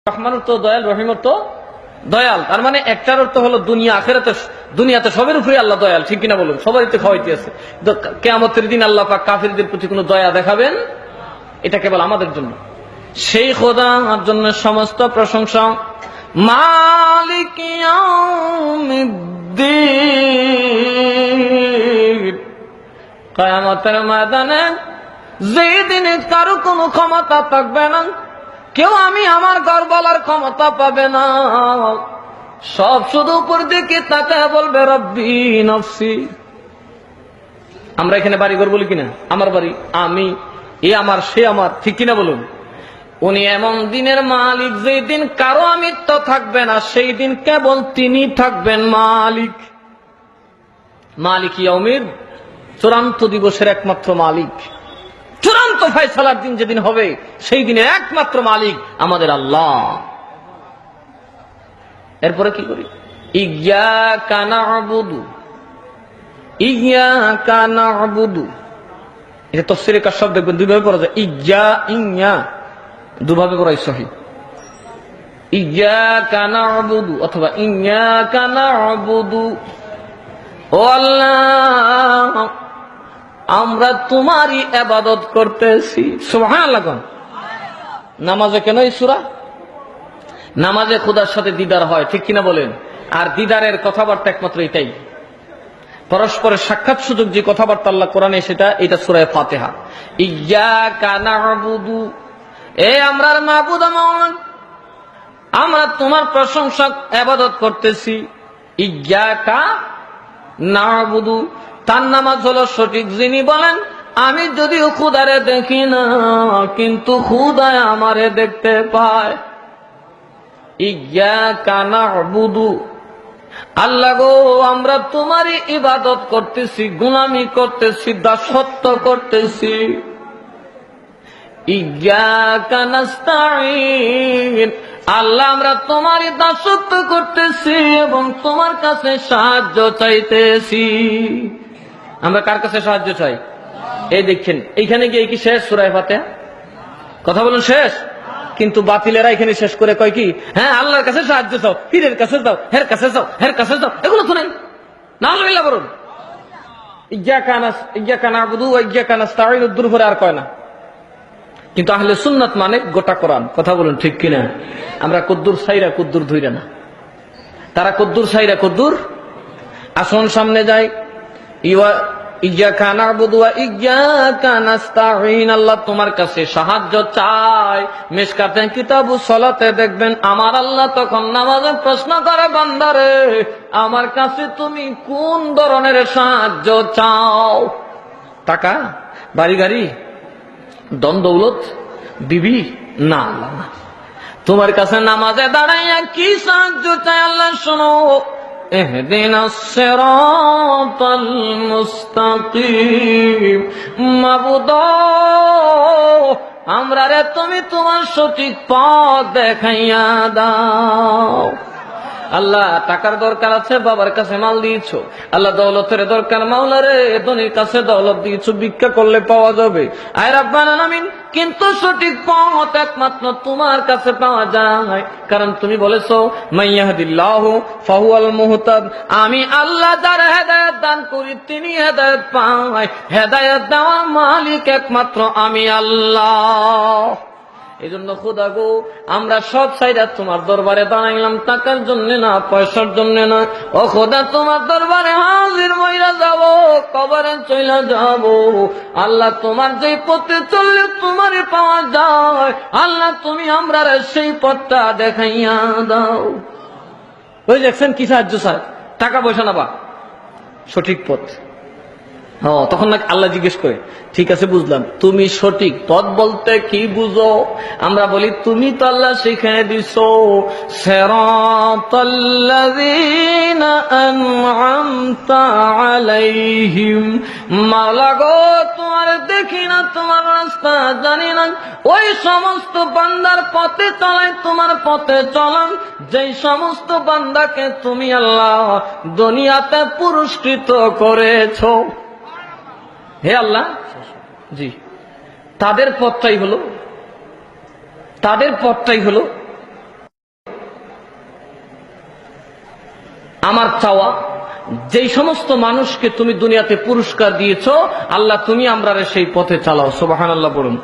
রহমান তো দয়াল, রহিম তো দয়াল। তার মানে একটার অর্থ হলো দুনিয়া আখিরাতে, দুনিয়াতে সবের উপরে আল্লাহ দয়াল, ঠিক কিনা বলুন? সবারই তো খাওয়াইতে আছে। কিয়ামতের দিন আল্লাহ পাক কাফিরদের প্রতি কোনো দয়া দেখাবেন, এটা কেবল আমাদের জন্য। সেই খোদার জন্য সমস্ত প্রশংসা। মালিক ইয়াউমিদ্দিন, কিয়ামতের ময়দানে যেই দিনে কারো কোনো ক্ষমতা থাকবে না, কেউ আমি আমার ঘর বলার ক্ষমতা পাবে না, সব শুধু উপর দিকে তাকায় বলবে রব্বি নফসি। আমরা এখানে বাড়ি ঘর বলি কিনা, আমার বাড়ি, আমি, এ আমার, সে আমার, ঠিক কিনা বলুন? উনি এমন দিনের মালিক যেই দিন কারো আমিত্ব থাকবে না, সেই দিন কেবল তিনি থাকবেন মালিক। মালিক ইয়াউমির, চূড়ান্ত দিবসের একমাত্র মালিক, চূড়ান্ত ফয়সালার দিন যেদিন হবে, সেই দিনের একমাত্র মালিক আমাদের আল্লাহ। এরপরে কি করি? ইয়্যাকা না'বুদু, ইয়্যাকা না'বুদু, এটা তাফসীরে কাশফ দেখবেন দুইভাবে পড়া যায়। ইয়া দুভাবে পড়াই সহিহ। ইয়্যাকা না'বুদু অথবা ইয়্যাকা না'বুদু। ও আল্লাহ, আমরা তোমারই ইবাদত করতেছি। সুবহানাল্লাহ। নামাজে কেন এই সূরা? নামাজে খোদার সাথে দিদার হয়, ঠিক কিনা বলেন? আর দিদারের কথাবার্তা একমাত্র এটাই, পরস্পরের সাক্ষাৎ সুযোগ যে কথাবার্তা আল্লাহ কোরআনে, সেটা এটা সূরা ফাতিহা। ইয়্যাকা না'বুদু, এ আমরার মাবুদ আমার, আমরা তোমার প্রশংসা ইবাদত করতেছি। ইয়্যাকা না'বুদু, তার নামাজ হলো সঠিক যিনি বলেন আমি যদিও খুদারে দেখি না, কিন্তু খুদায় আমারে দেখতে পায়। ইয়্যাকা না'বুদু, আল্লাহ গো, আমরা তোমারই ইবাদত করতেছি, গোলামি করতেছি, দাসত্ব করতেছি। ইয়্যাকা নাস্তাঈন, আল্লাহ আমরা তোমারই দাসত্ব করতেছি এবং তোমার কাছে সাহায্য চাইতেছি। আমরা কার কাছে সাহায্য চাই? এই দেখছেন, এইখানে গিয়ে কি শেষ সূরা ফাতিহা? কথা বলুন শেষ? কিন্তু বাতিলেরা এখানে শেষ করে কয় কি, হ্যাঁ আল্লাহর কাছে সাহায্য চাও, পীরের কাছে যাও, হের কাছে যাও, হের কাছে যাও, এগুলো তো নাই। নাউযুবিল্লাহ বলুন। ইয়্যাকা না'বুদু ওয়া ইয়্যাকা নাস্তাঈন দূর করে আর কয় না। কিন্তু আহলে সুন্নাত মানে গোটা কোরআন। কথা বলুন ঠিক কিনা? আমরা কুদ্দুর সাইরা কুদ্দুর ধইরা না, তারা কুদ্দুর সাইরা কুদ্দুর। আসুন সামনে যাই। ইয়্যাকা না'বুদু ওয়া ইয়্যাকা নাস্তাঈন, আল্লাহ তোমার কাছে সাহায্য চাই। মিশকাতে কিতাবুস সালাতে দেখবেন আমার আল্লাহ তখন নামাজে প্রশ্ন করে, বান্দারে আমার কাছে তুমি কোন ধরনের সাহায্য চাও? টাকা, বাড়ি গাড়ি, ধন দৌলত, বিবি? না আল্লাহ না, তোমার কাছে নামাজে দাঁড়াইয়া কি সাহায্য চাই আল্লাহ শোনো। ইহদিনাস সিরাতাল মুস্তাকিম, মাবুদ আমরা রে তুমি তোমার সঠিক পথ দেখাইয়া দাও। আল্লাহ টাকার দরকার আছে, বাবার কাছে মাল দিয়েছো। আল্লাহ দৌলতের দরকার, মাওলা রে ধনীর কাছে দৌলত দিয়েছো, ভিক্ষা করলে পাওয়া যাবে। আয় রাব্বানা আমিন। কিন্তু সঠিক পথ একমাত্র তোমার কাছে পাওয়া যায়, কারণ তুমি বলেছো মাইয়াহদিল্লাহু ফাহুয়াল মুহতাদ, আমি আল্লাহ যার হেদায়েত দান করি তিনি হেদায়েত পায়। হেদায়েত দেওয়ার মালিক একমাত্র আমি আল্লাহ। এই জন্য খোদা গো, আমরা সব সাইডা তোমার দরবারে দাঁড়াইলাম, টাকার জন্য না, পয়সার জন্য না। ও খোদা, তোমার দরবারে হাজির হইয়া যাব, কবরে চইলা যাব। আল্লাহ তোমার যেই পথে চললে তোমারে পাওয়া যায়, আল্লাহ তুমি আমরা সেই পথটা দেখাইয়া দাও। ওই দেখছেন কি সাহায্য চায়? টাকা পয়সা না, বা সঠিক পথ। তখন নাকি আল্লাহ জিজ্ঞেস করে, ঠিক আছে বুঝলাম, তুমি সঠিক পথ বলতে কি বুঝো? আমরা বলি তুমি তো আল্লাহ শিখিয়ে দিছো, সিরাতাল্লাযীনা আন'আমতা আলাইহিম। মাওলা গো, তোমার দেখি না, তোমার রাস্তা জানি না, ওই সমস্ত বান্দার পথে চলাই, তোমার পথে চলান যেই সমস্ত বান্দাকে তুমি আল্লাহ দুনিয়াতে পুরস্কৃত করেছো। হে আল্লাহ, জি, তাদের পথটাই হলো আমার চাওয়া, যেই সমস্ত মানুষকে তুমি দুনিয়াতে পুরস্কার দিয়েছো, আল্লাহ তুমি আমরা সেই পথে চালাও। সুবহানাল্লাহ বলুন।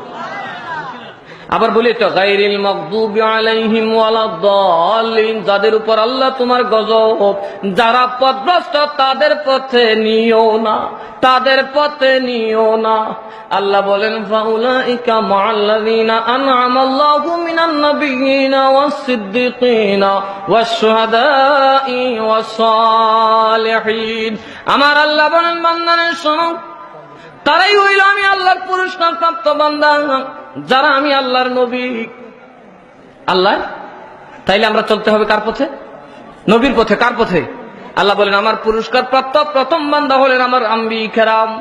আবার বলি তো, গায়রিল মাগদুবি আলাইহিম ওয়ালাদ-দাল্লিন, যাদের উপর আল্লাহ তোমার গজব, যারা পথভ্রষ্ট তাদের পথে নিও না, তাদের পথে নিও না। আল্লাহ বলেন ফাউলাইকা মা'আল্লাযীনা আন'আমাল্লাহু মিনান নাবিয়্যিনা ওয়াস-সিদ্দীকিনা ওয়াশ-শুহাদাই ওয়াস-সালিহিন। আমার আল্লাহ বলেন বান্দারে শোনো, তারাই হইল আমি আল্লাহর পুরস্কার প্রাপ্ত বান্দা, যারা আমি আল্লাহর নবী। আল্লাহ, তাইলে আমরা চলতে হবে কার পথে? নবীর পথে। কার পথে? আল্লাহ বলেন আমার পুরস্কার প্রাপ্ত প্রথম বান্দা হলেন আমার আম্বিয়া কেরাম।